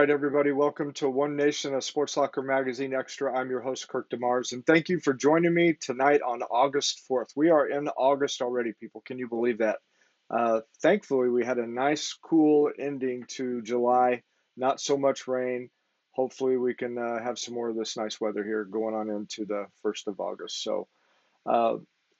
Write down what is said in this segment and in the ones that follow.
right, everybody, welcome to One Nation, a Sports Soccer Magazine Extra. I'm your host, Kirk DeMars, and thank you for joining me tonight on August 4th. We are in August already, people. Can you believe that? Thankfully, we had a nice, cool ending to July, not so much rain. Hopefully, we can have some more of this nice weather here going on into the 1st of August. Uh,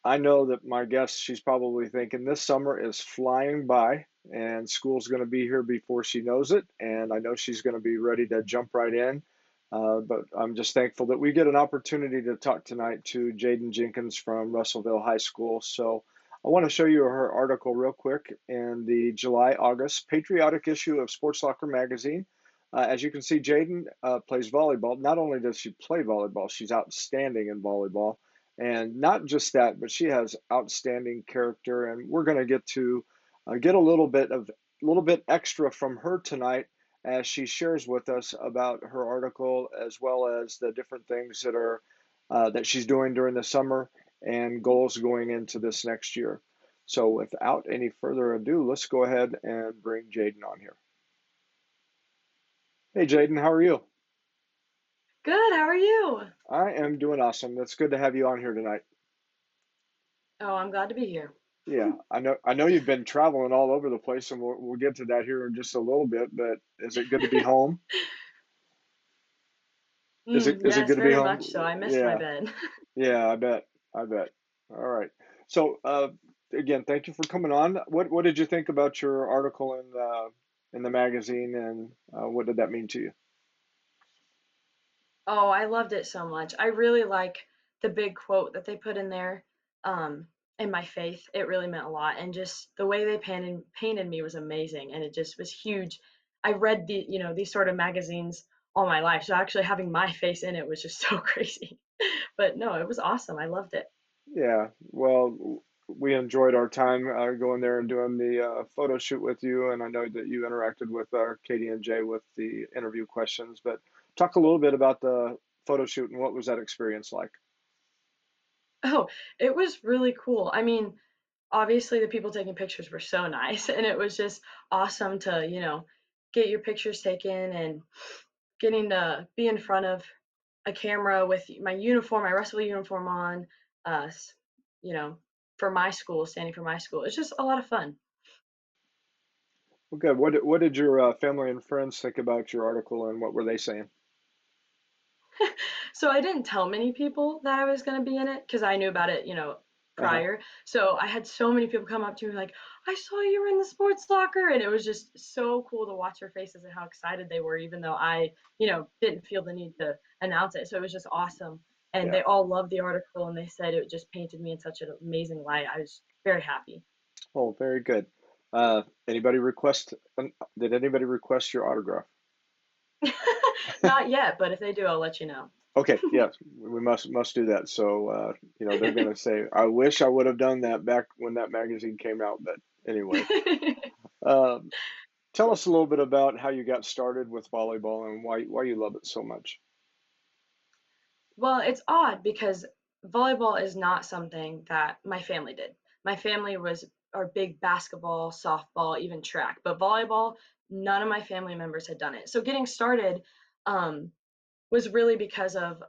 I know that my guest, she's probably thinking this summer is flying by and school's going to be here before she knows it. And I know she's going to be ready to jump right in. But I'm just thankful that we get an opportunity to talk tonight to Jaden Jenkins from Russellville High School. So I want to show you her article real quick in the July-August patriotic issue of Sports Soccer Magazine. As you can see, Jaden plays volleyball. Not only does she play volleyball, she's outstanding in volleyball. And not just that, but she has outstanding character, and we're going to get to get a little bit extra from her tonight as she shares with us about her article as well as the different things that she's doing during the summer and goals going into this next year. So, without any further ado, let's go ahead and bring Jaden on here. Hey, Jaden, how are you? Good, how are you? I am doing awesome. It's good to have you on here tonight. Oh, I'm glad to be here. Yeah, I know you've been traveling all over the place, and we'll get to that here in just a little bit. But is it good to be home? Is it Yes, good to be very home? much so. I missed my Yeah, bed. yeah, I bet. All right. So again, thank you for coming on. What did you think about your article in the magazine, and what did that mean to you? Oh, I loved it so much. I really like the big quote that they put in there. In my faith, it really meant a lot. And just the way they painted me was amazing. And it just was huge. I read these sort of magazines all my life. So actually having my face in it was just so crazy. But no, it was awesome. I loved it. Yeah, well, we enjoyed our time going there and doing the photo shoot with you, and I know that you interacted with Katie and Jay with the interview questions. But talk a little bit about the photo shoot and what was that experience like? Oh, it was really cool. I mean, obviously the people taking pictures were so nice and it was just awesome to, get your pictures taken and getting to be in front of a camera with my uniform, my Russellville uniform on, you know, for my school, standing for my school. It's just a lot of fun. Well, good. What did your family and friends think about your article, and what were they saying? So I didn't tell many people that I was going to be in it because I knew about it, Uh-huh. prior. So I had so many people come up to me like, I saw you were in the sports soccer. And it was just so cool to watch their faces and how excited they were, even though I, didn't feel the need to announce it. So it was just awesome. And Yeah. they all loved the article and they said it just painted me in such an amazing light. I was very happy. Oh, very good. Anybody request? Did anybody request your autograph? Not yet, but if they do, I'll let you know. Okay, yes, we must do that. So they're gonna say, "I wish I would have done that back when that magazine came out." But anyway, um, tell us a little bit about how you got started with volleyball and why you love it so much. Well, it's odd because volleyball is not something that my family did. My family was our big basketball, softball, even track, but volleyball, none of my family members had done it. So getting started um, was really because of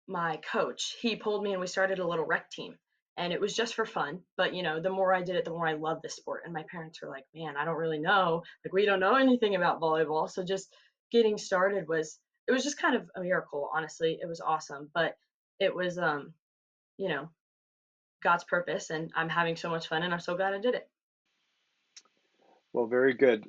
my coach. He pulled me and we started a little rec team. And it was just for fun. But, the more I did it, the more I loved the sport. And my parents were like, man, I don't really know. Like, we don't know anything about volleyball. So just getting started it was just kind of a miracle, honestly. It was awesome. But it was, you know, God's purpose. And I'm having so much fun and I'm so glad I did it. Well, very good.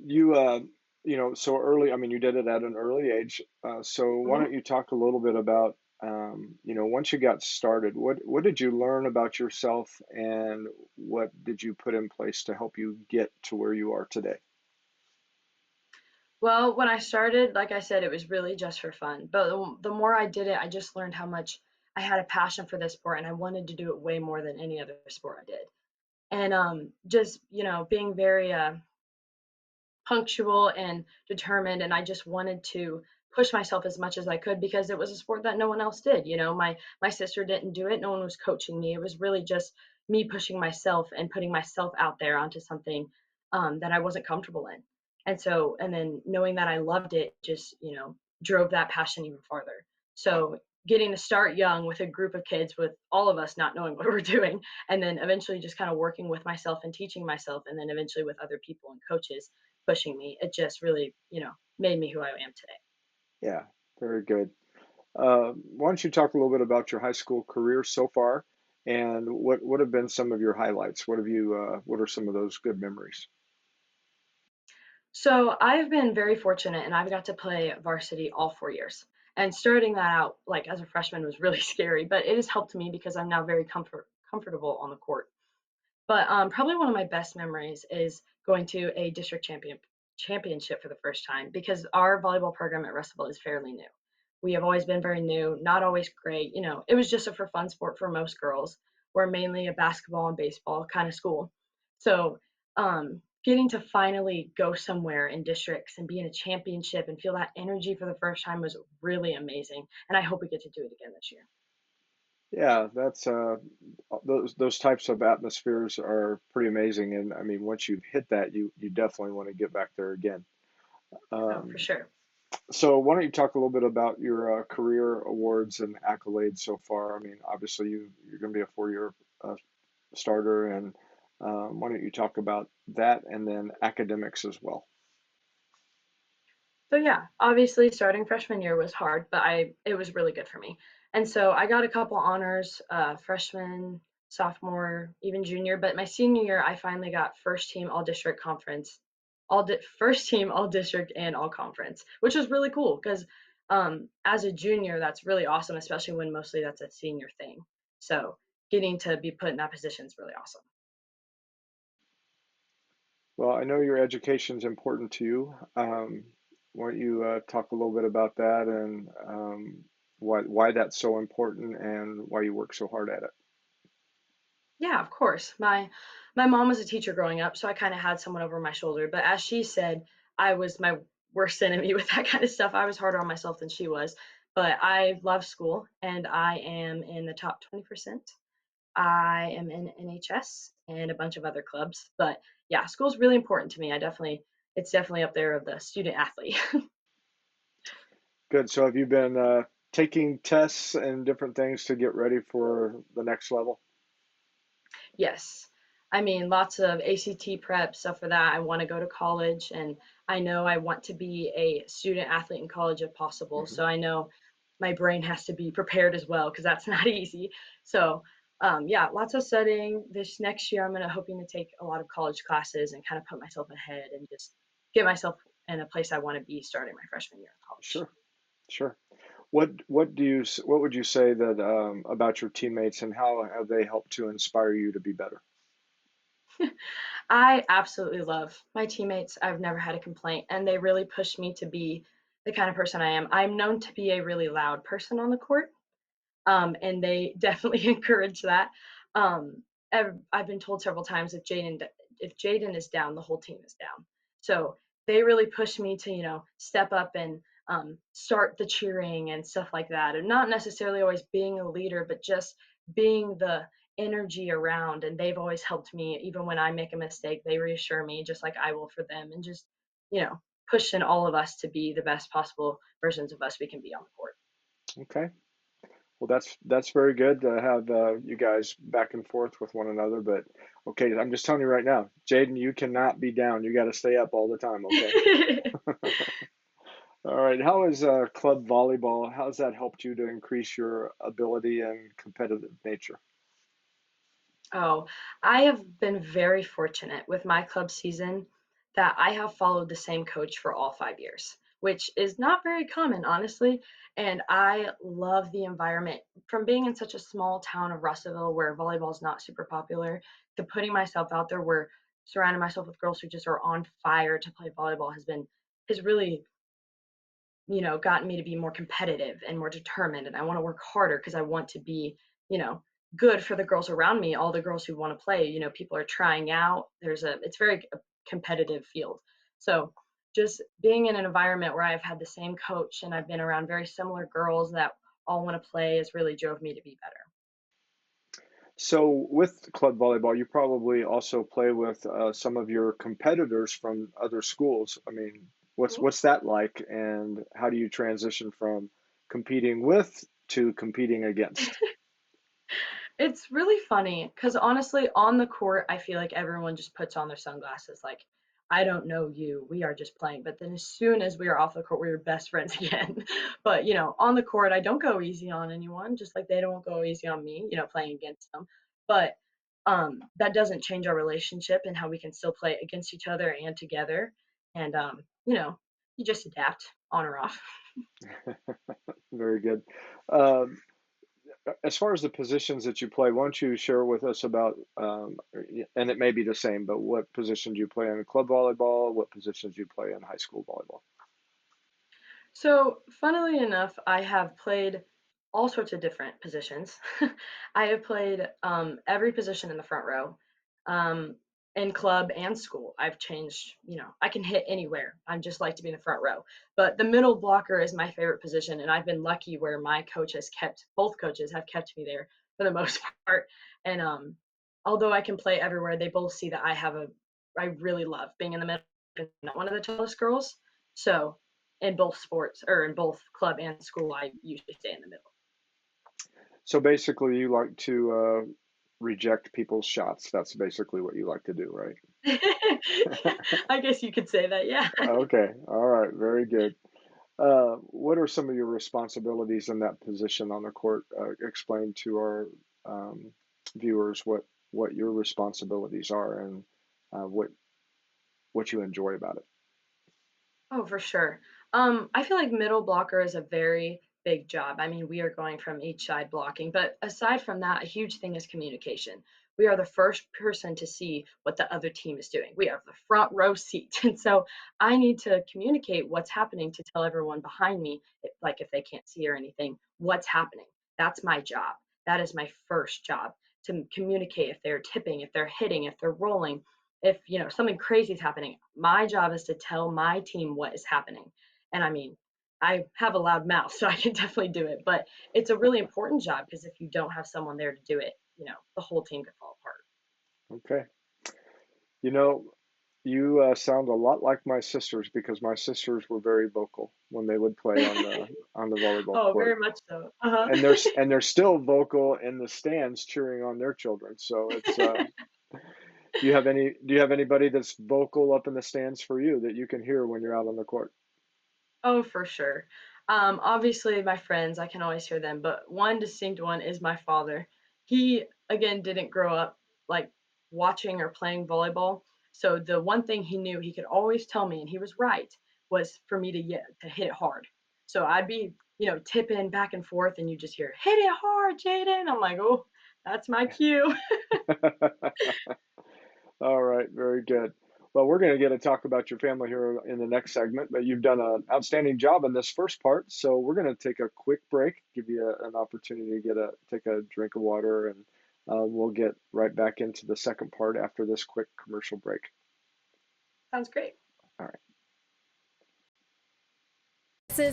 So early. I mean, you did it at an early age. So why Mhm. don't you talk a little bit about, once you got started, what did you learn about yourself, and what did you put in place to help you get to where you are today? Well, when I started, like I said, it was really just for fun. But the more I did it, I just learned how much I had a passion for this sport and I wanted to do it way more than any other sport I did. And just, being very punctual and determined. And I just wanted to push myself as much as I could because it was a sport that no one else did. My sister didn't do it. No one was coaching me. It was really just me pushing myself and putting myself out there onto something that I wasn't comfortable in. And so, and then knowing that I loved it just, drove that passion even farther. So getting to start young with a group of kids, with all of us not knowing what we're doing, and then eventually just kind of working with myself and teaching myself, and then eventually with other people and coaches pushing me, it just really, made me who I am today. Yeah, very good. Why don't you talk a little bit about your high school career so far, and what have been some of your highlights? What are some of those good memories? So I've been very fortunate and I've got to play varsity all 4 years. And starting that out like as a freshman was really scary, but it has helped me because I'm now very comfortable on the court. But probably one of my best memories is going to a championship for the first time because our volleyball program at Russellville is fairly new. We have always been very new, not always great. It was just a for fun sport for most girls. We're mainly a basketball and baseball kind of school. So getting to finally go somewhere in districts and be in a championship and feel that energy for the first time was really amazing. And I hope we get to do it again this year. Yeah, that's those types of atmospheres are pretty amazing, and I mean, once you've hit that, you definitely want to get back there again. Oh, for Um, sure. so why don't you talk a little bit about your career awards and accolades so far? I mean, obviously you're going to be a 4-year starter, and why don't you talk about that and then academics as well? So yeah, obviously starting freshman year was hard, but I it was really good for me. And so I got a couple honors, freshman, sophomore, even junior. But my senior year, I finally got first team all district conference, first team all district and all conference, which was really cool because as a junior, that's really awesome, especially when mostly that's a senior thing. So getting to be put in that position is really awesome. Well, I know your education is important to you. Why don't you talk a little bit about that and why that's so important and why you work so hard at it? Yeah, of course. My mom was a teacher growing up, so I kind of had someone over my shoulder. But as she said, I was my worst enemy with that kind of stuff. I was harder on myself than she was. But I love school, and I am in the top 20%. I am in NHS and a bunch of other clubs. But yeah, school's really important to me. It's definitely up there of the student athlete. Good. So have you been taking tests and different things to get ready for the next level? Yes. I mean, lots of ACT prep, stuff for that. I want to go to college, and I know I want to be a student athlete in college if possible. Hmm. So I know my brain has to be prepared as well because that's not easy. So, yeah, lots of studying. This next year, I'm hoping to take a lot of college classes and kind of put myself ahead and just get myself in a place I want to be starting my freshman year in college. Sure, sure. What would you say that about your teammates and how have they helped to inspire you to be better? I absolutely love my teammates. I've never had a complaint, and they really push me to be the kind of person I am. I'm known to be a really loud person on the court, and they definitely encourage that. I've been told several times if Jaden is down, the whole team is down. So they really push me to step up and start the cheering and stuff like that, and not necessarily always being a leader, but just being the energy around. And they've always helped me, even when I make a mistake. They reassure me, just like I will for them, and just you know pushing all of us to be the best possible versions of us we can be on the court. Okay. Well, that's very good to have you guys back and forth with one another. But okay, I'm just telling you right now, Jaden, you cannot be down. You got to stay up all the time. Okay. All right. How is club volleyball? How's that helped you to increase your ability and competitive nature? Oh, I have been very fortunate with my club season that I have followed the same coach for all 5 years, which is not very common, honestly. And I love the environment from being in such a small town of Russellville where volleyball is not super popular to putting myself out there where surrounding myself with girls who just are on fire to play volleyball has really gotten me to be more competitive and more determined. And I want to work harder because I want to be, you know, good for the girls around me, all the girls who want to play. People are trying out. It's very a competitive field. So just being in an environment where I've had the same coach and I've been around very similar girls that all want to play has really drove me to be better. So with club volleyball, you probably also play with some of your competitors from other schools. I mean, Mhm. what's that like, and how do you transition from competing with to competing against? It's really funny because honestly, on the court, I feel like everyone just puts on their sunglasses. Like, I don't know you. We are just playing. But then as soon as we are off the court, we are best friends again. But, on the court, I don't go easy on anyone, just like they don't go easy on me, playing against them. But that doesn't change our relationship and how we can still play against each other and together. And, you just adapt on or off. Very good. Um, as far as the positions that you play, why don't you share with us about, and it may be the same, but what positions you play in club volleyball, what positions you play in high school volleyball? So, funnily enough, I have played all sorts of different positions. I have played every position in the front row, um, in club and school. I've changed, I can hit anywhere. I just like to be in the front row. But the middle blocker is my favorite position, and I've been lucky where my coach has kept, both coaches have kept me there for the most part. And although I can play everywhere, they both see that I really love being in the middle. I'm not one of the tallest girls. So, in both sports or in both club and school, I usually stay in the middle. So basically, you like to reject people's shots. That's basically what you like to do, right? I guess you could say that, yeah. Okay. All right. Very good. What are some of your responsibilities in that position on the court? Explain to our um, viewers what your responsibilities are and what you enjoy about it. Oh, for sure. I feel like middle blocker is a very big job. I mean, we are going from each side blocking, but aside from that, a huge thing is communication. We are the first person to see what the other team is doing. We have the front row seat. And so I need to communicate what's happening to tell everyone behind me, like if they can't see or anything, what's happening. That's my job. That is my first job to communicate if they're tipping, if they're hitting, if they're rolling, if something crazy is happening, my job is to tell my team what is happening. And I mean, I have a loud mouth, so I can definitely do it, but it's a really important job because if you don't have someone there to do it, the whole team could fall apart. Okay. You know, you sound a lot like my sisters because my sisters were very vocal when they would play on the volleyball Oh, court, very much so. Uh-huh. and they're still vocal in the stands cheering on their children. So it's do you have anybody that's vocal up in the stands for you that you can hear when you're out on the court? Oh, for sure. Obviously, my friends, I can always hear them, but one distinct one is my father. He, again, didn't grow up like watching or playing volleyball. So the one thing he knew he could always tell me, and he was right, was for me to hit it hard. So I'd be, tipping back and forth, and you just hear, hit it hard, Jaden. I'm like, oh, that's my cue. All right, very good. Well, we're going to get to talk about your family here in the next segment, but you've done an outstanding job in this first part. So we're going to take a quick break, give you an opportunity to take a drink of water, and we'll get right back into the second part after this quick commercial break. Sounds great. All right.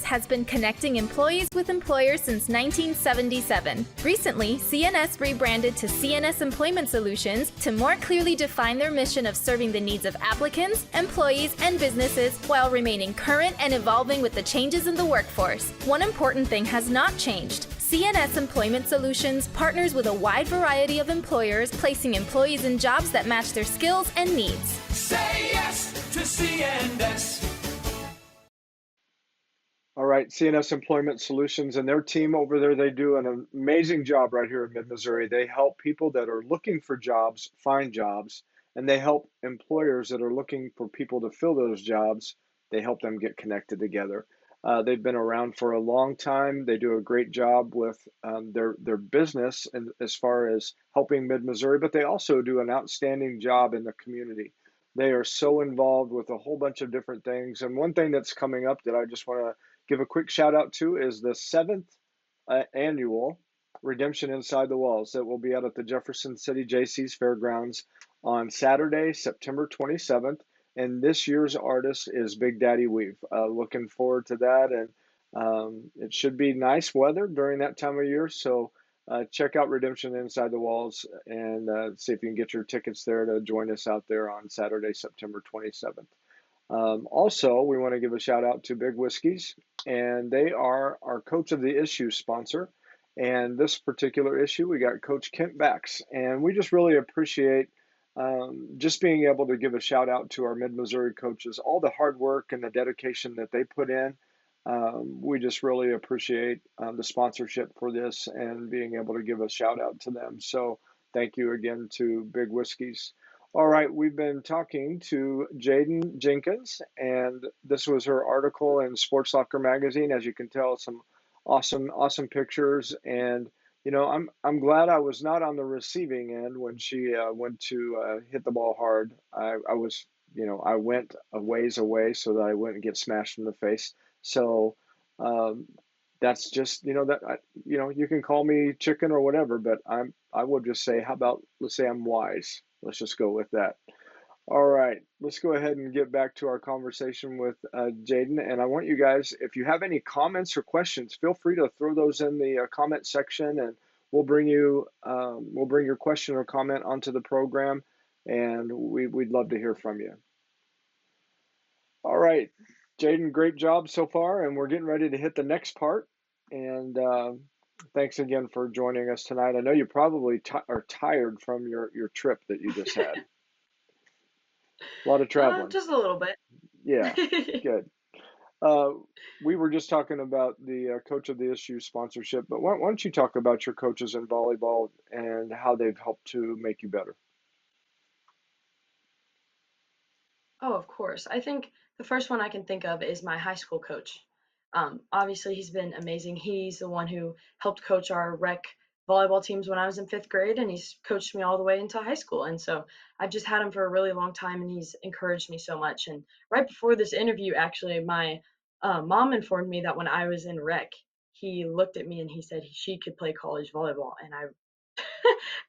Has been connecting employees with employers since 1977. Recently, CNS rebranded to CNS Employment Solutions to more clearly define their mission of serving the needs of applicants, employees, and businesses while remaining current and evolving with the changes in the workforce. One important thing has not changed. CNS Employment Solutions partners with a wide variety of employers, placing employees in jobs that match their skills and needs. Say yes to CNS. All right, CNS Employment Solutions and their team over there, they do an amazing job right here in mid-Missouri. They help people that are looking for jobs find jobs, and they help employers that are looking for people to fill those jobs. They help them get connected together. They've been around for a long time. They do a great job with their business and as far as helping mid-Missouri, but they also do an outstanding job in the community. They are so involved with a whole bunch of different things. And one thing that's coming up that I just want to give a quick shout out to is the seventh annual Redemption Inside the Walls that will be out at the Jefferson City J.C.'s Fairgrounds on Saturday, September 27th. And this year's artist is Big Daddy Weave. Looking forward to that. And it should be nice weather during that time of year. So check out Redemption Inside the Walls and see if you can get your tickets there to join us out there on Saturday, September 27th. Also, we want to give a shout out to Big Whiskeys, and they are our Coach of the Issue sponsor. And this particular issue, we got Coach Kent Bax, and we just really appreciate just being able to give a shout out to our Mid-Missouri coaches, all the hard work and the dedication that they put in. We just really appreciate the sponsorship for this and being able to give a shout out to them. So thank you again to Big Whiskeys. All right, we've been talking to Jaden Jenkins, and this was her article in Sports Soccer Magazine. As you can tell, some awesome pictures. And I'm glad I was not on the receiving end when she went to hit the ball hard. I was, I went a ways away so that I wouldn't get smashed in the face. So um, that's just, you can call me chicken or whatever, but I will just say, how about, let's say I'm wise. Let's just go with that. All right, let's go ahead and get back to our conversation with Jaden. And I want you guys, if you have any comments or questions, feel free to throw those in the comment section, and we'll bring your question or comment onto the program, and we'd love to hear from you. All right, Jaden, great job so far, and we're getting ready to hit the next part. And thanks again for joining us tonight. I know you probably are tired from your trip that you just had. A lot of traveling. Just a little bit. Yeah, good. We were just talking about the Coach of the Issue sponsorship, but why don't you talk about your coaches in volleyball and how they've helped to make you better? Oh, of course. I think the first one I can think of is my high school coach. Obviously, he's been amazing. He's the one who helped coach our rec volleyball teams when I was in fifth grade, and he's coached me all the way into high school. And so I've just had him for a really long time, and he's encouraged me so much. And right before this interview, actually, my mom informed me that when I was in rec, he looked at me and he said she could play college volleyball, and I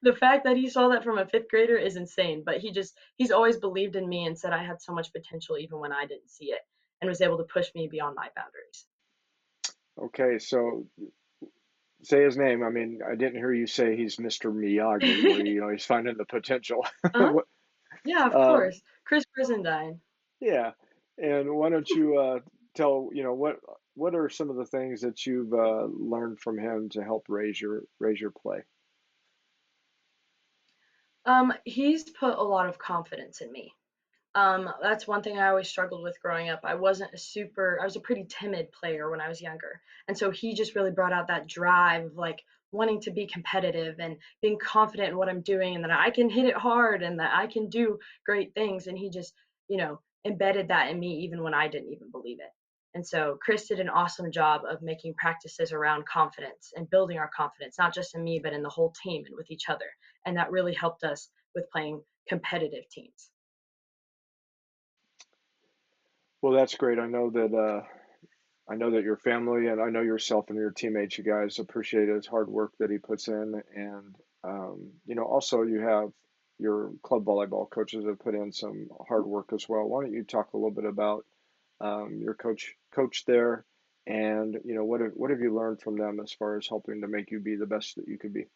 the fact that he saw that from a fifth grader is insane. But he's always believed in me and said I had so much potential even when I didn't see it, and was able to push me beyond my boundaries. Okay, so say his name. I mean, I didn't hear you say he's Mr. Miyagi, where he's finding the potential. Uh-huh. Yeah, of um, course. Chris Brizendine. yeah, and why don't you tell what are some of the things that you've learned from him to help raise your play? He's put a lot of confidence in me. That's one thing I always struggled with growing up. I was a pretty timid player when I was younger. And so he just really brought out that drive of like wanting to be competitive and being confident in what I'm doing and that I can hit it hard and that I can do great things. And he just, embedded that in me even when I didn't even believe it. And so Chris did an awesome job of making practices around confidence and building our confidence, not just in me, but in the whole team and with each other. And that really helped us with playing competitive teams. Well, that's great. I know that your family and I know yourself and your teammates, you guys appreciate his hard work that he puts in, and also you have your club volleyball coaches that put in some hard work as well. Why don't you talk a little bit about your coach there, and what have you learned from them as far as helping to make you be the best that you could be?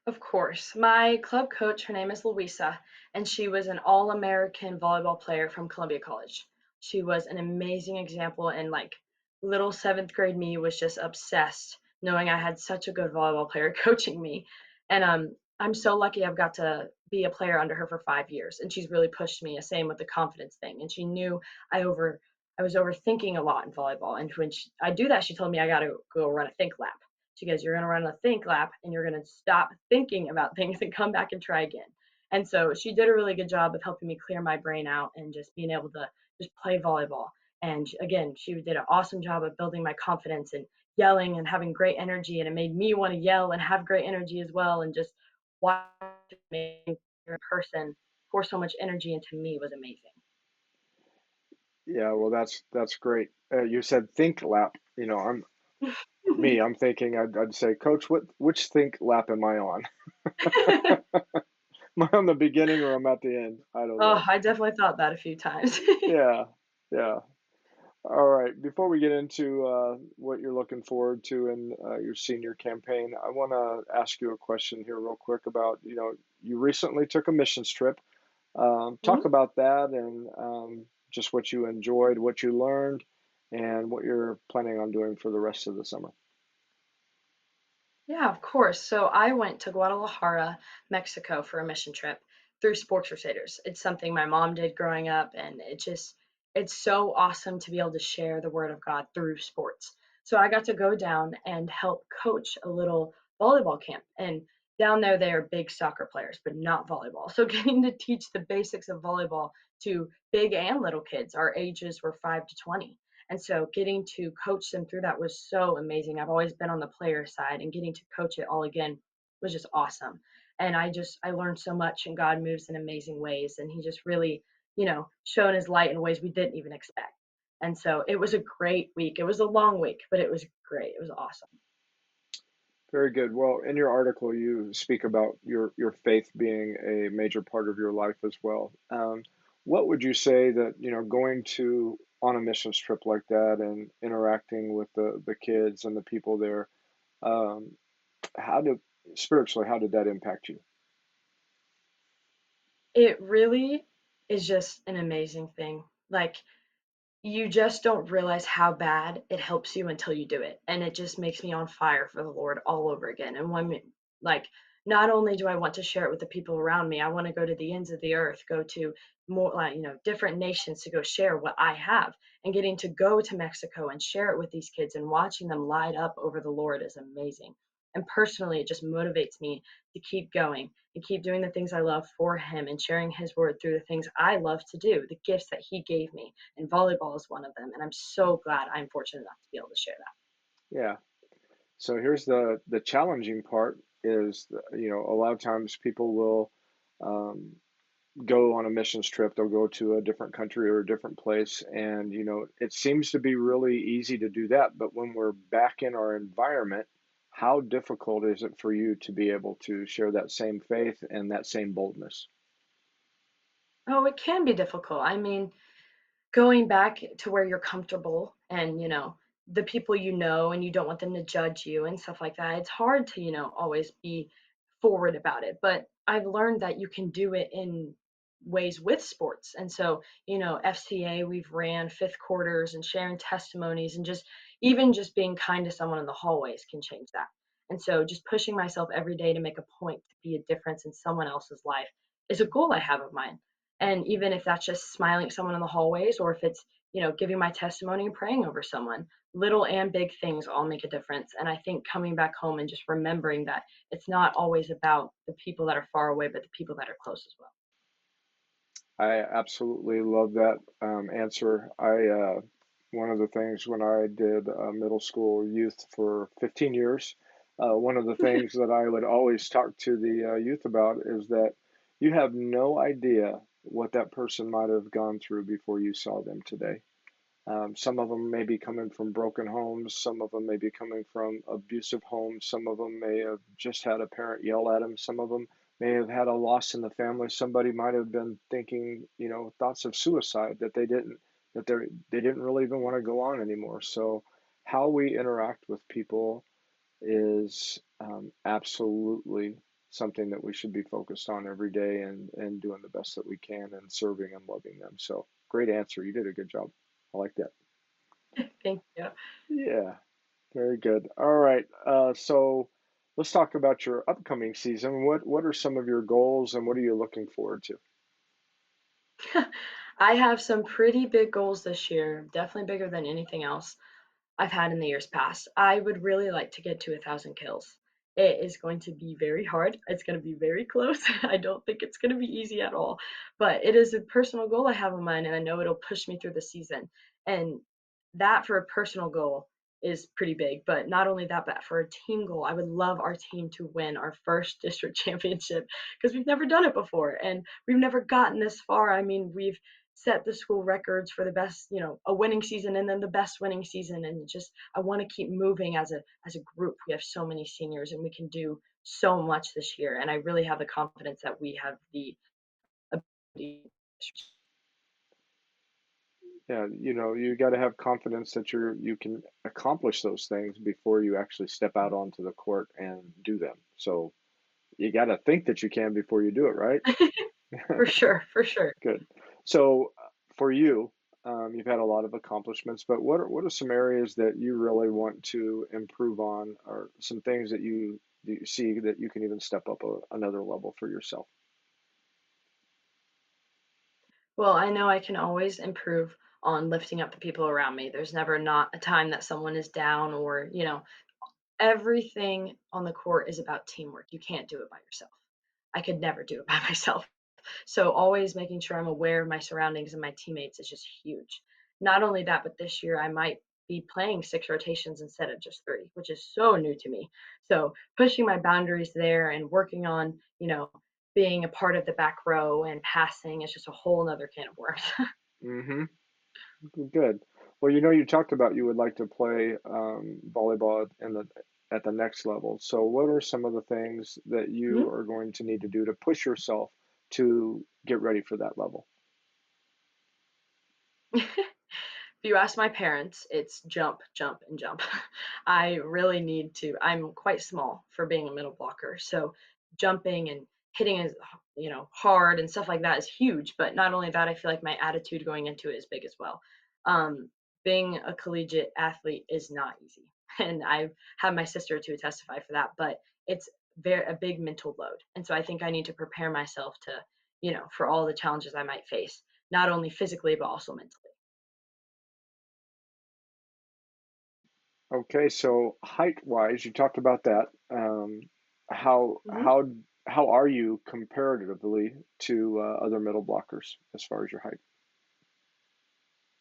Of course. My club coach, her name is Louisa, and she was an all-American volleyball player from Columbia College. She was an amazing example, and like little seventh grade me was just obsessed knowing I had such a good volleyball player coaching me. And I'm so lucky I've got to be a player under her for 5 years, and she's really pushed me. Same with the confidence thing, and she knew I was overthinking a lot in volleyball, and when I do that, she told me I got to go run a think lap. She goes, "You're going to run a think lap and you're going to stop thinking about things and come back and try again." And so she did a really good job of helping me clear my brain out and just being able to just play volleyball. And again, she did an awesome job of building my confidence and yelling and having great energy. And it made me want to yell and have great energy as well. And just watching a person pour so much energy into me was amazing. Yeah, well, that's great. You said think lap. I'm thinking I'd say, Coach, which think lap am I on? Am I on the beginning or I'm at the end? I don't Oh, know. I definitely thought that a few times. Yeah, yeah. All right. Before we get into what you're looking forward to in your senior campaign, I want to ask you a question here real quick about, you recently took a missions trip. Talk Mhm. about that and just what you enjoyed, what you learned, and what you're planning on doing for the rest of the summer. Yeah, of course. So I went to Guadalajara, Mexico for a mission trip through Sports Crusaders. It's something my mom did growing up, and it's so awesome to be able to share the word of God through sports. So I got to go down and help coach a little volleyball camp. And down there, they are big soccer players, but not volleyball. So getting to teach the basics of volleyball to big and little kids, our ages were 5 to 20. And so getting to coach them through that was so amazing. I've always been on the player side, and getting to coach it all again was just awesome. And I learned so much, and God moves in amazing ways, and he just really, shown his light in ways we didn't even expect. And so it was a great week. It was a long week, but it was great. It was awesome. Very good. Well, in your article, you speak about your faith being a major part of your life as well. What would you say that, going to on a missions trip like that and interacting with the kids and the people there, um, how did spiritually, how did that impact you? It really is just an amazing thing. Like, you just don't realize how bad it helps you until you do it, and it just makes me on fire for the Lord all over again. And like, not only do I want to share it with the people around me, I want to go to the ends of the earth, go to more, like, different nations to go share what I have. And getting to go to Mexico and share it with these kids and watching them light up over the Lord is amazing. And personally, it just motivates me to keep going and keep doing the things I love for him and sharing his word through the things I love to do, the gifts that he gave me, and volleyball is one of them. And I'm so glad I'm fortunate enough to be able to share that. Yeah. So here's the challenging part is, a lot of times people will um, go on a missions trip. They'll go to a different country or a different place, and it seems to be really easy to do that. But when we're back in our environment, how difficult is it for you to be able to share that same faith and that same boldness? Oh, it can be difficult. I mean, going back to where you're comfortable and, the people and you don't want them to judge you and stuff like that, it's hard to, always be forward about it. But I've learned that you can do it in ways with sports. And so, FCA, we've ran fifth quarters and sharing testimonies, and just even just being kind to someone in the hallways can change that. And so just pushing myself every day to make a point to be a difference in someone else's life is a goal I have of mine. And even if that's just smiling at someone in the hallways, or if it's, giving my testimony and praying over someone, little and big things all make a difference. And I think coming back home and just remembering that it's not always about the people that are far away, but the people that are close as well. I absolutely love that answer. One of the things when I did middle school youth for 15 years, one of the things that I would always talk to the youth about is that you have no idea what that person might have gone through before you saw them today. Some of them may be coming from broken homes. Some of them may be coming from abusive homes. Some of them may have just had a parent yell at them. Some of them may have had a loss in the family. Somebody might have been thinking, thoughts of suicide that they didn't really even want to go on anymore. So, how we interact with people is absolutely something that we should be focused on every day and doing the best that we can and serving and loving them. So, great answer. You did a good job. I like that. Thank you. Yeah, very good. All right. So let's talk about your upcoming season. What are some of your goals and what are you looking forward to? I have some pretty big goals this year, definitely bigger than anything else I've had in the years past. I would really like to get to 1,000 kills. It is going to be very hard. It's going to be very close. I don't think it's going to be easy at all, but it is a personal goal I have in mind, and I know it'll push me through the season. And that for a personal goal is pretty big. But not only that, but for a team goal, I would love our team to win our first district championship because we've never done it before and we've never gotten this far. I mean, we've set the school records for the best, a winning season and then the best winning season. And just, I want to keep moving as a group. We have so many seniors and we can do so much this year. And I really have the confidence that we have the ability. Yeah, you got to have confidence that you can accomplish those things before you actually step out onto the court and do them. So you got to think that you can before you do it, right? For sure, for sure. Good. So for you, you've had a lot of accomplishments, but what are some areas that you really want to improve on, or some things that you see that you can even step up another level for yourself? Well, I know I can always improve on lifting up the people around me. There's never not a time that someone is down or, everything on the court is about teamwork. You can't do it by yourself. I could never do it by myself. So always making sure I'm aware of my surroundings and my teammates is just huge. Not only that, but this year I might be playing 6 rotations instead of just 3, which is so new to me. So pushing my boundaries there and working on, being a part of the back row and passing is just a whole nother can of worms. Hmm. Good. Well, you talked about you would like to play volleyball at the next level. So, what are some of the things that you Mhm. are going to need to do to push yourself to get ready for that level? If you ask my parents, it's jump, jump, and jump. I really need to. I'm quite small for being a middle blocker, so jumping and hitting is, hard and stuff like that is huge. But not only that, I feel like my attitude going into it is big as well. Um, Being a collegiate athlete is not easy, and I've had my sister to testify for that. But it's a big mental load, and so I think I need to prepare myself to, for all the challenges I might face, not only physically but also mentally. Okay, so height-wise, you talked about that. How Mhm. how how are you comparatively to other middle blockers as far as your height?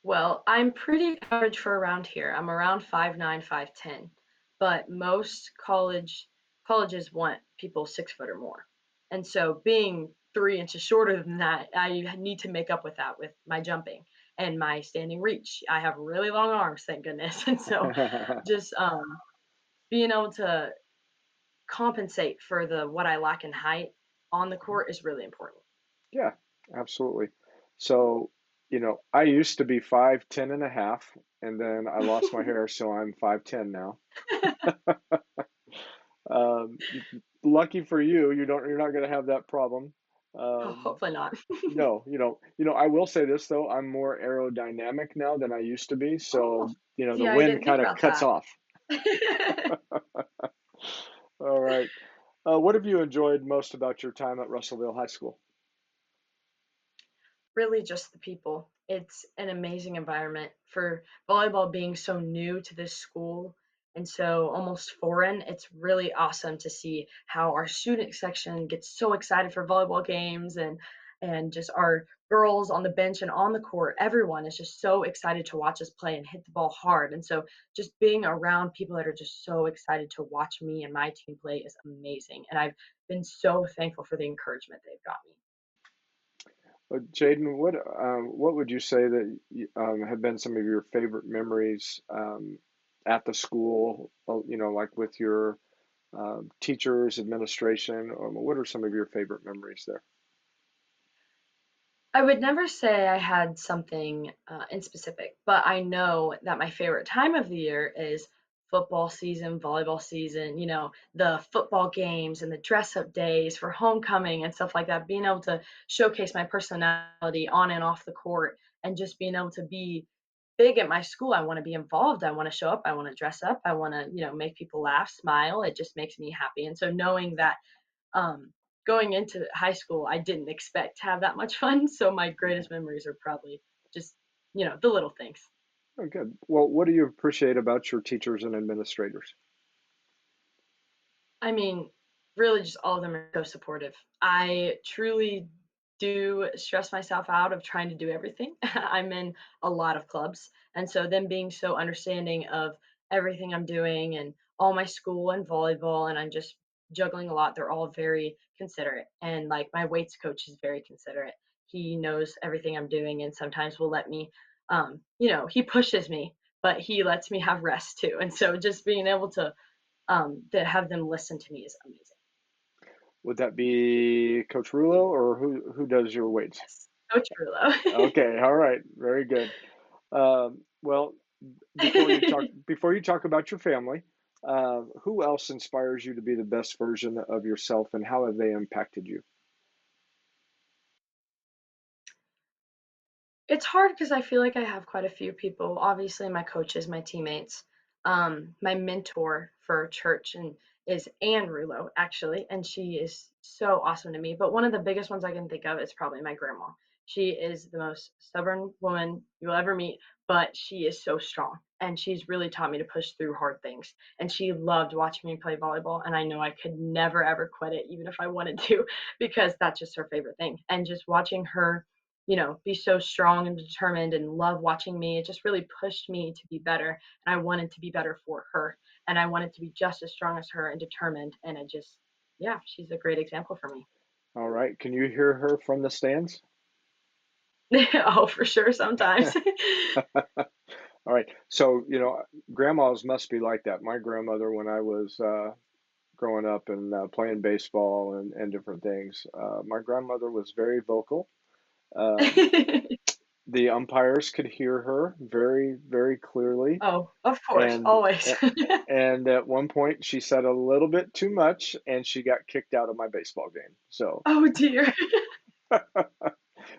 Well, I'm pretty average for around here. I'm around 5'9", 5'10", but most colleges want people 6 foot or more. And so being 3 inches shorter than that, I need to make up with that with my jumping and my standing reach. I have really long arms, thank goodness. And so just being able to compensate for the what I lack in height on the court is really important. Yeah, absolutely. So, I used to be 5'10" and a half, and then I lost my hair, so I'm 5'10" now. Um, Lucky for you, you're not going to have that problem. Um, Hopefully not. no, you don't. I will say this though, I'm more aerodynamic now than I used to be, Oh, so the see, I wind didn't think kind of about cuts that. off. All right. What have you enjoyed most about your time at Russellville High School? Really just the people. It's an amazing environment for volleyball being so new to this school and so almost foreign. It's really awesome to see how our student section gets so excited for volleyball games and just our girls on the bench and on the court. Everyone is just so excited to watch us play and hit the ball hard. And so just being around people that are just so excited to watch me and my team play is amazing. And I've been so thankful for the encouragement they've got me. Jaden, what would you say that have been some of your favorite memories at the school? Like with your teachers, administration. What are some of your favorite memories there? I would never say I had something in specific, but I know that my favorite time of the year is football season, volleyball season, the football games and the dress up days for homecoming and stuff like that. Being able to showcase my personality on and off the court and just being able to be big at my school. I want to be involved. I want to show up. I want to dress up. I want to, make people laugh, smile. It just makes me happy. And so knowing that um, going into high school, I didn't expect to have that much fun. So my greatest memories are probably just, the little things. Oh, good. Well, what do you appreciate about your teachers and administrators? I mean, really, just all of them are so supportive. I truly do stress myself out of trying to do everything. I'm in a lot of clubs. And so, them being so understanding of everything I'm doing and all my school and volleyball, and I'm just juggling a lot, they're all very considerate. And like my weights coach is very considerate. He knows everything I'm doing and sometimes will let me, he pushes me, but he lets me have rest too. And so, just being able to have them listen to me is amazing. Would that be Coach Rulo or who does your weights? Yes, Coach Rulo. Okay, all right, very good. Well, before you talk about your family, who else inspires you to be the best version of yourself, and how have they impacted you? It's hard because I feel like I have quite a few people. Obviously, my coaches, my teammates, my mentor for church and is Anne Rulo, actually, and she is so awesome to me. But one of the biggest ones I can think of is probably my grandma. She is the most stubborn woman you'll ever meet, but she is so strong, and she's really taught me to push through hard things. And she loved watching me play volleyball, and I know I could never ever quit it, even if I wanted to, because that's just her favorite thing. And just watching her be so strong and determined and love watching me. It just really pushed me to be better. And I wanted to be better for her. And I wanted to be just as strong as her and determined. And it just, yeah, she's a great example for me. All right, can you hear her from the stands? Oh, for sure, sometimes. All right, so grandmas must be like that. My grandmother, when I was growing up and playing baseball and different things, my grandmother was very vocal. Um, the umpires could hear her very, very clearly, Oh, of course, and always. and at one point she said a little bit too much, and she got kicked out of my baseball game. So Oh, dear.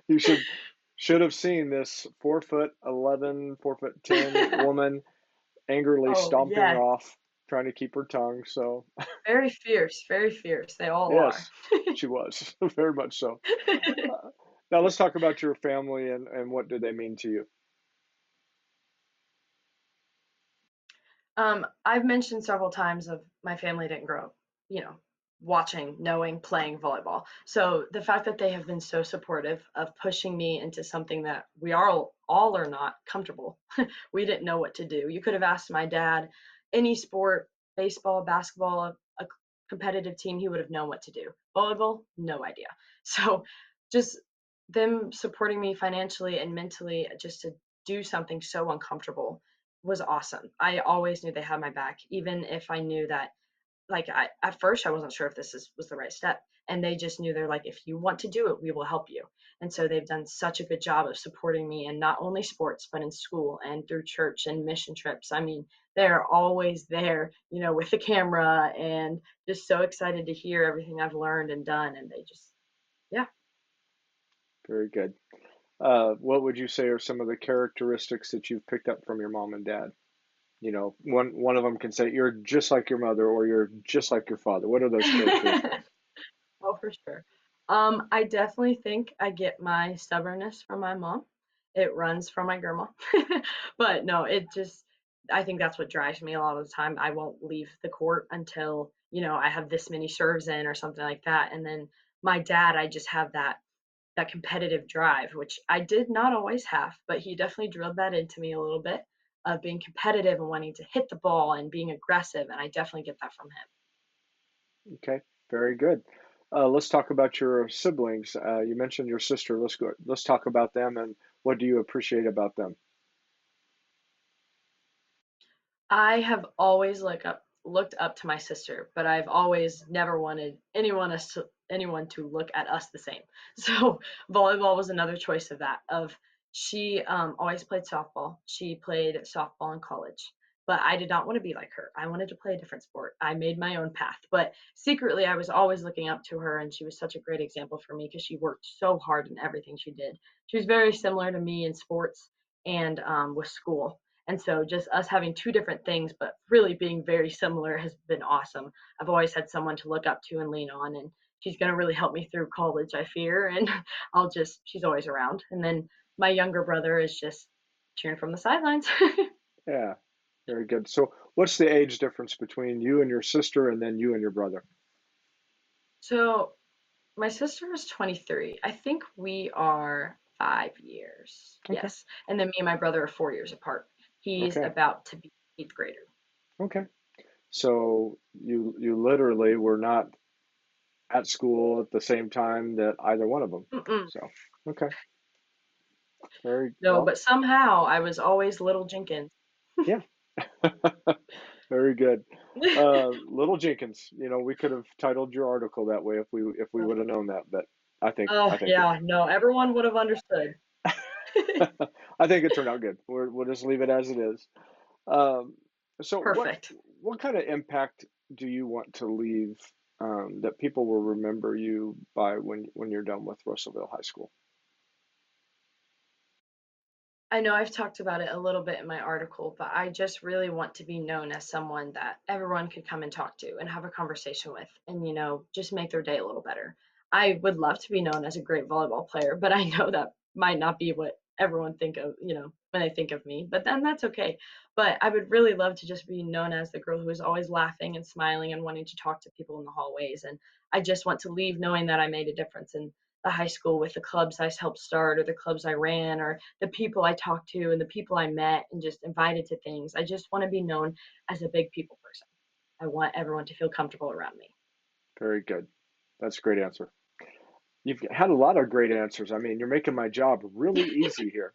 you should have seen this 4'11", 4'10" woman angrily Oh, stomping yes. off, trying to keep her tongue. So Very fierce, very fierce. They all are. yes, she was very much so. Uh, Now let's talk about your family and what do they mean to you? I've mentioned several times of my family didn't grow up, you know, watching, knowing, playing volleyball. So the fact that they have been so supportive of pushing me into something that we are all are not comfortable. We didn't know what to do. You could have asked my dad any sport, baseball, basketball, a competitive team, he would have known what to do. Volleyball, no idea. So just them supporting me financially and mentally just to do something so uncomfortable was awesome. I always knew they had my back, even if I knew that, like, at first I wasn't sure if was the right step. And they just knew they're like, if you want to do it, we will help you. And so they've done such a good job of supporting me in not only sports, but in school and through church and mission trips. I mean, they're always there, with the camera and just so excited to hear everything I've learned and done. And they just, yeah. Very good. What would you say are some of the characteristics that you've picked up from your mom and dad? One of them can say you're just like your mother or you're just like your father. What are those characteristics? Oh, for sure. I definitely think I get my stubbornness from my mom. It runs from my grandma. But no, I think that's what drives me a lot of the time. I won't leave the court until, I have this many serves in or something like that. And then my dad, I just have that competitive drive, which I did not always have, but he definitely drilled that into me a little bit of being competitive and wanting to hit the ball and being aggressive. And I definitely get that from him. Okay, very good. Let's talk about your siblings. You mentioned your sister. Let's go. Let's talk about them and what do you appreciate about them? I have always looked up to my sister, but I've always never wanted anyone to look at us the same. So volleyball was another choice of that. Of she always played softball. She played softball in college, but I did not want to be like her. I wanted to play a different sport. I made my own path, but secretly I was always looking up to her, and she was such a great example for me because she worked so hard in everything she did. She was very similar to me in sports and with school, and so just us having two different things, but really being very similar has been awesome. I've always had someone to look up to and lean on, and she's going to really help me through college, I fear. And she's always around. And then my younger brother is just cheering from the sidelines. Yeah, very good. So, what's the age difference between you and your sister, and then you and your brother? So my sister is 23. I think we are 5 years. Okay. Yes. And then me and my brother are 4 years apart. He's Okay. about to be eighth grader. Okay. So you literally were not at school at the same time that either one of them. Mm-mm. So okay, very No, well. but somehow I was always little Jenkins. Yeah, very good. Little Jenkins. We could have titled your article that way if we would have known that. But I think Oh, I think it. yeah, no, everyone would have understood. I think it turned out good. We'll just leave it as it is. Um, so Perfect. what kind of impact do you want to leave that people will remember you by when you're done with Russellville High School? I know I've talked about it a little bit in my article, but I just really want to be known as someone that everyone could come and talk to and have a conversation with and, just make their day a little better. I would love to be known as a great volleyball player, but I know that might not be what everyone think of, when they think of me, but then that's okay. But I would really love to just be known as the girl who is always laughing and smiling and wanting to talk to people in the hallways. And I just want to leave knowing that I made a difference in the high school with the clubs I helped start or the clubs I ran or the people I talked to and the people I met and just invited to things. I just want to be known as a big people person. I want everyone to feel comfortable around me. Very good. That's a great answer. You've had a lot of great answers. I mean, you're making my job really easy here.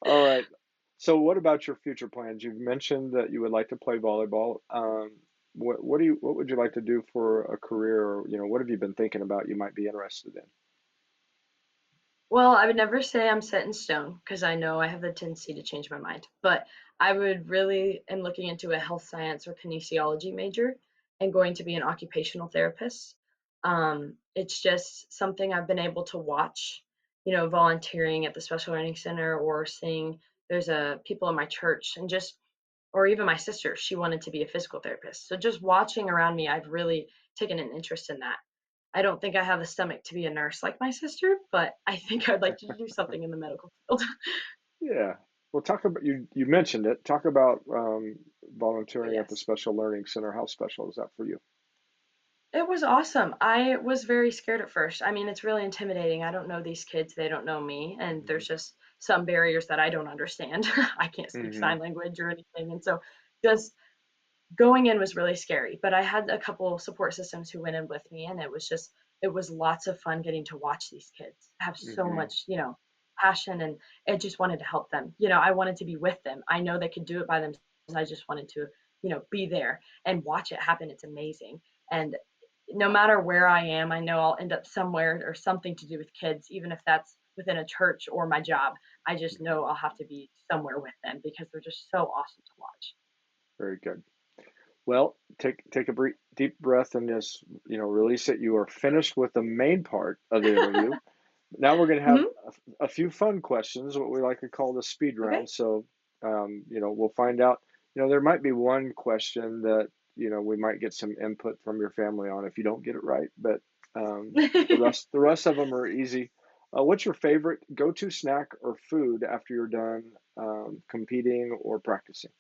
All right. So what about your future plans? You've mentioned that you would like to play volleyball. What would you like to do for a career, or what have you been thinking about you might be interested in? Well, I would never say I'm set in stone because I know I have the tendency to change my mind. But I would really am looking into a health science or kinesiology major and going to be an occupational therapist. It's just something I've been able to watch, volunteering at the Special Learning Center or seeing there's a people in my church and just or even my sister, she wanted to be a physical therapist. So just watching around me, I've really taken an interest in that. I don't think I have the stomach to be a nurse like my sister, but I think I'd like to do something in the medical field. Yeah. Well, talk about you mentioned it. Talk about Oh, volunteering at the yes. Special Learning Center. How special is that for you? It was awesome. I was very scared at first. I mean, it's really intimidating. I don't know these kids, they don't know me, and Hmm. there's just some barriers that I don't understand. I can't speak Hmm. sign language or anything. And so just going in was really scary, but I had a couple support systems who went in with me, and it was lots of fun getting to watch these kids have so Hmm. much, passion, and I just wanted to help them. I wanted to be with them. I know they could do it by themselves. I just wanted to, be there and watch it happen. It's amazing. And no matter where I am, I know I'll end up somewhere or something to do with kids, even if that's within a church or my job. I just know I'll have to be somewhere with them because they're just so awesome to watch. Very good. Well, take a deep breath and just release it. You are finished with the main part of the interview. Now we're going to have Hmm. a few fun questions, what we like to call the speed Okay. round. So, we'll find out. There might be one question that we might get some input from your family on if you don't get it right, but the rest of them are easy. What's your favorite go-to snack or food after you're done competing or practicing?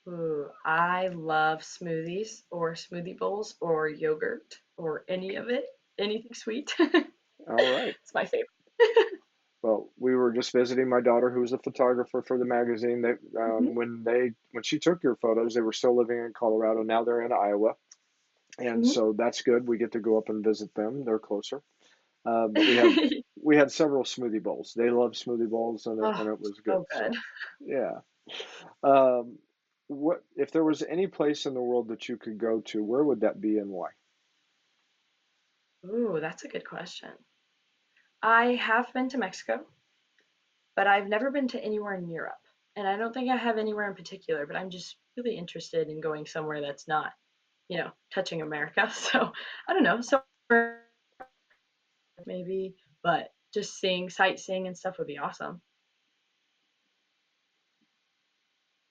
Ooh, I love smoothies or smoothie bowls or yogurt or any of it, anything sweet. All right. It's my favorite. Well, we were just visiting my daughter, who's a photographer for the magazine. That Mhm, when she took your photos, they were still living in Colorado. Now they're in Iowa, and mhm. so that's good. We get to go up and visit them. They're closer. But we had several smoothie bowls. They love smoothie bowls, and it, Oh, and it was good. so good. So, yeah. Um, what if there was any place in the world that you could go to? Where would that be and why? Ooh, that's a good question. I have been to Mexico, but I've never been to anywhere in Europe. And I don't think I have anywhere in particular, but I'm just really interested in going somewhere that's not, touching America. So I don't know, somewhere maybe, but just seeing sightseeing and stuff would be awesome.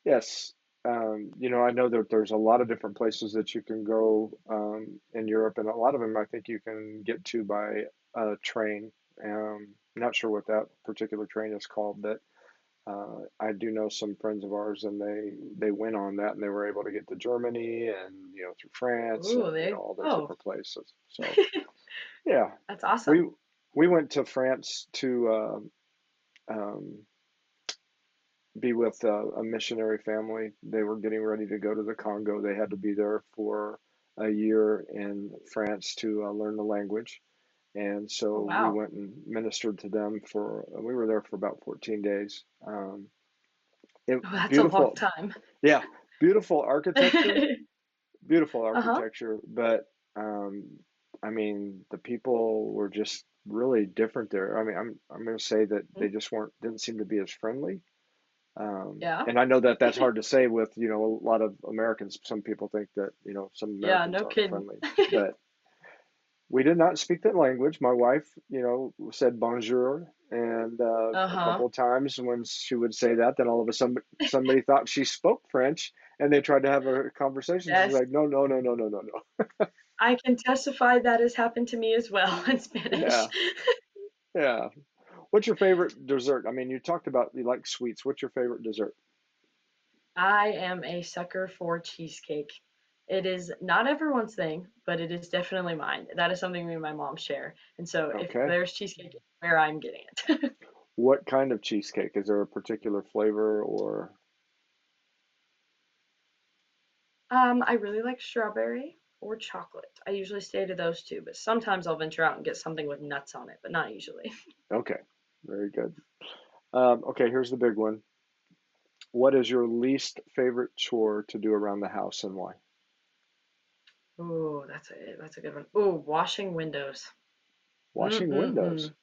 Yes. I know that there's a lot of different places that you can go in Europe, and a lot of them I think you can get to by train. Not sure what that particular train is called, but I do know some friends of ours, and they went on that, and they were able to get to Germany and through France Ooh, and they all those oh, different places. So yeah, that's we awesome. we went to France to um, be with a missionary family. They were getting ready to go to the Congo. They had to be there for a year in France to learn the language. And Oh, so we wow. went and ministered to them we were there for about 14 days. Oh, that's a long Beautiful, time. yeah, beautiful architecture, beautiful Uh-huh. architecture. But I mean, the people were just really different there. I mean, I'm going to say that they Mm, just didn't seem to be as friendly. yeah. And I know that that's hard to say with, a lot of Americans. Some people think that, some Yeah, Americans no aren't kidding. friendly, but we did not speak that language. My wife, said bonjour, and a Uh-huh. couple of times when she would say that, then all of a sudden somebody thought she spoke French, and they tried to have a conversation. She's Yes. like, no, no, no, no, no, no, no. I can testify that has happened to me as well in Spanish. Yeah, yeah. What's your favorite dessert? I mean, you talked about you like sweets. What's your favorite dessert? I am a sucker for cheesecake. It is not everyone's thing, but it is definitely mine. That is something me and my mom share. And so if Okay. there's cheesecake where I'm getting it. What kind of cheesecake? Is there a particular flavor or I really like strawberry or chocolate. I usually stay to those two, but sometimes I'll venture out and get something with nuts on it, but not usually. okay, very good. Okay, here's the big one. What is your least favorite chore to do around the house and why? Ooh, that's a good one. Ooh, washing windows. Washing windows. Mm-mm-mm.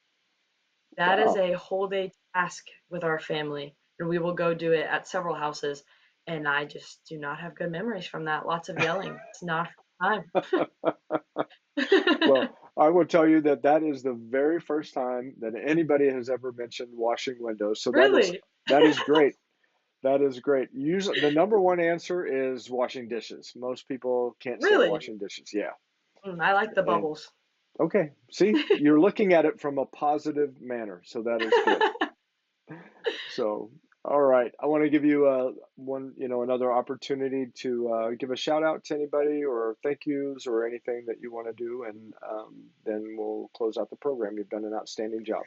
That is Wow. a whole day task with our family, and we will go do it at several houses. And I just do not have good memories from that. Lots of yelling. It's not fun Well, time. I will tell you that that is the very first time that anybody has ever mentioned washing windows. So Really? that is great. That is great. Usually, the number one answer is washing dishes. Most people can't stand Really? washing dishes. Yeah. I like the And bubbles. okay, see, you're looking at it from a positive manner, so that is good. So, all right, I want to give you another opportunity to give a shout out to anybody or thank yous or anything that you want to do, and then we'll close out the program. You've done an outstanding job.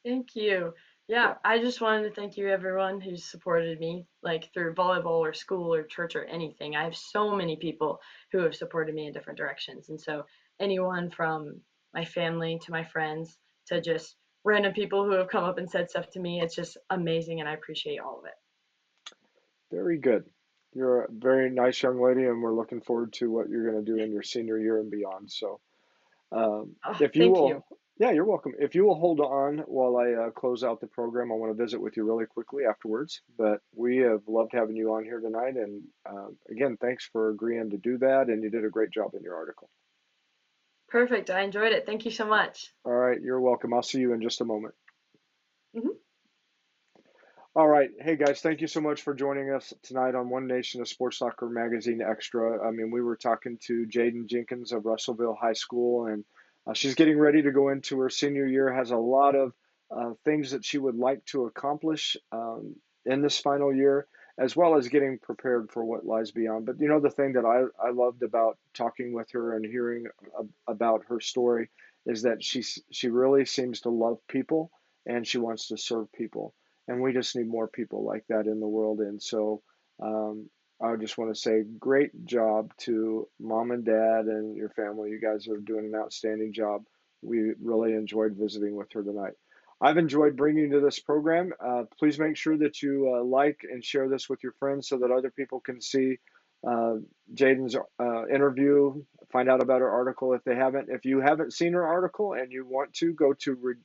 Thank you. Yeah, Yeah, I just wanted to thank you, everyone who's supported me, like through volleyball or school or church or anything. I have so many people who have supported me in different directions. And so, anyone from my family to my friends to just random people who have come up and said stuff to me, it's just amazing. And I appreciate all of it. very good. You're a very nice young lady, and we're looking forward to what you're going to do in your senior year and beyond. So, Oh, if you thank you. will, yeah, you're welcome. If you will hold on while I close out the program, I want to visit with you really quickly afterwards. But we have loved having you on here tonight. And again, thanks for agreeing to do that. And you did a great job in your article. Perfect. I enjoyed it. Thank you so much. All right, you're welcome. I'll see you in just a moment. Mhm. All right. Hey, guys, thank you so much for joining us tonight on One Nation of Sports Soccer Magazine Extra. I mean, we were talking to Jaden Jenkins of Russellville High School, and she's getting ready to go into her senior year, has a lot of things that she would like to accomplish in this final year, as well as getting prepared for what lies beyond. But, the thing that I loved about talking with her and hearing about her story is that she really seems to love people and she wants to serve people, and we just need more people like that in the world. And so I just want to say great job to mom and dad and your family. You guys are doing an outstanding job. We really enjoyed visiting with her tonight. I've enjoyed bringing you to this program. Please make sure that you like and share this with your friends so that other people can see uh, Jaden's interview, find out about her article if they haven't. If you haven't seen her article and you want to, go to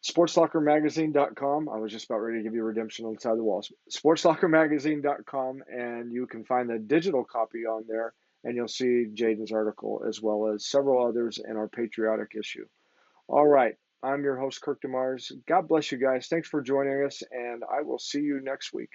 sportslockermagazine.com. I was just about ready to give you redemption on the side of the walls. Sportslockermagazine.com, and you can find the digital copy on there, and you'll see Jaden's article as well as several others in our patriotic issue. All right. I'm your host, Kirk DeMars. God bless you guys. Thanks for joining us, and I will see you next week.